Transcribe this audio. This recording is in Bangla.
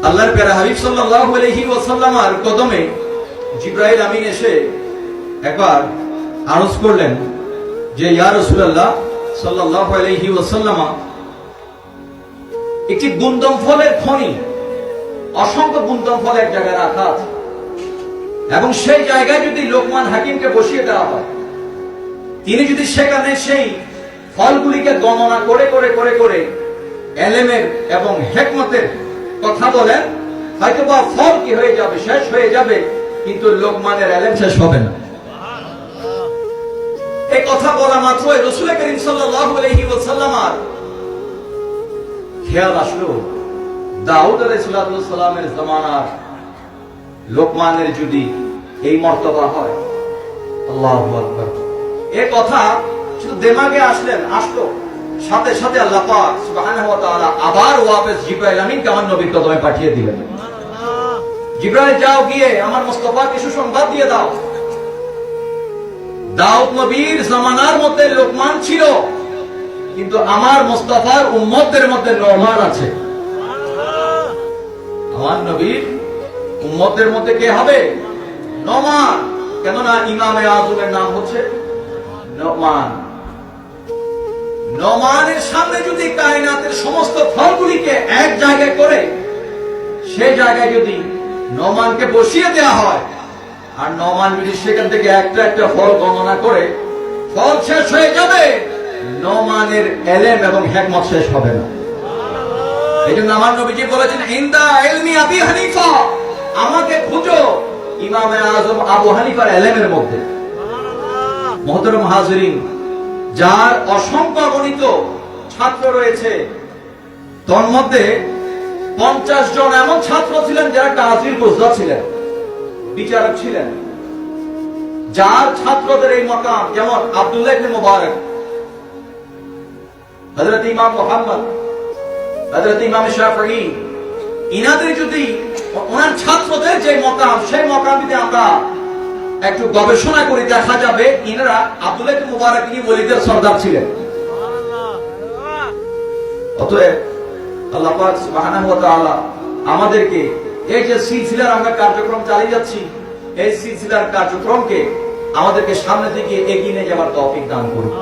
আল্লাহর প্যারা হাবিব সাল্লাল্লাহু আলাইহি ওয়াসাল্লামের কদমে জিবরাইল আমিন এসে একবার আরজ করলেন যে ইয়া রাসূলুল্লাহ সাল্লাল্লাহু আলাইহি ওয়াসাল্লাম, একটি গুন্দম ফলের খনি, অসংখ্য গুন্দম ফল এক জায়গায় রাখা আছে এবং সেই জায়গায় যদি লোকমান হাকিমকে বসিয়ে দেওয়া হয়, তিনি যদি সেখানে সেই ফলগুলিকে গণনা করে করে করে করে এলেমের এবং হিকমতের কথা বলেন, হয়তোবা ফল কি হয়ে যাবে, শেষ হয়ে যাবে, কিন্তু লোকমানের এলেম শেষ হবে না। এই কথা বলা মাত্র রাসূল করিম সাল্লাল্লাহু আলাইহি ওয়াসাল্লামের খেয়াল আসলো দাউদ আলাইহিস সালামের জামানার লোকমানের যদি এই মর্তবা হয়, আল্লাহু আকবার। এই কথা শুধু দিমাগে আসলো, সাথে সাথে আল্লাহ পাক সুবহানাহু ওয়া তাআলা আবার ওয়াপস জিবরাইল আমিনকে আমার নবীর কদমে পাঠিয়ে দিলেন। জিবরাইল, যাও গিয়ে আমার মুস্তাফাকে সুসংবাদ দিয়ে দাও, দাউদ নবীর জামানার মধ্যে লোকমান ছিল, কিন্তু আমার মুস্তাফার উম্মতদের মধ্যে নোমান আছে। আমার নবীর উম্মতদের মধ্যে কে হবে? নোমান। কেননা ইমামে আজমের নাম হচ্ছে নোমান। নোমানের সামনে যদি কায়নাতের সমস্ত ফলগুলিকে এক জায়গায় করে সেই জায়গায় যদি নোমানকে বসিয়ে দেওয়া হয়, আর নোমান যদি সেখান থেকে একটা একটা ফল গণনা করে, ফল শেষ হয়ে যাবে, নোমানের এলেম এবং হিকমত শেষ হবে না। এই জন্য আমার নবীজি বলেছেন, ইনদা ইলমি আবি হানিফা, আমাকে খুঁজো ইমামে আজম আবু হানিফার এলেমের মধ্যে। মুহতারাম হাজিরিন, যার অসংখ্য অগণিত ছাত্র রয়েছে, তার মধ্যে 50 জন এমন ছাত্র ছিলেন যারা কাজীর কুজা ছিলেন, বিচারক ছিলেন, যার ছাত্রদের এই মাকাম, যেমন আব্দুল্লাহ ইবনে মুবারক, হযরত ইমাম মুহাম্মদ, হযরত ইমাম শাফিঈ, ইনাদের যদি ওনার ছাত্রদের যে মাকাম, সেই মাকামে আমরা একটু গবেষণা করে দেখা যাবে ইনারা আব্দুল্লাহ ইবনে মুবারক ইনি ওলিদের সরদার ছিলেন। অতএব আল্লাহ পাক সুবহানাহু ওয়া তাআলা আমাদেরকে এই যে সিলসিলার আমরা কার্যক্রম চালিয়ে যাচ্ছি, এই সিলসিলার কার্যক্রমকে আমাদেরকে সামনে দিকে এগিয়ে নিয়ে যাওয়ার তৌফিক দান করুন।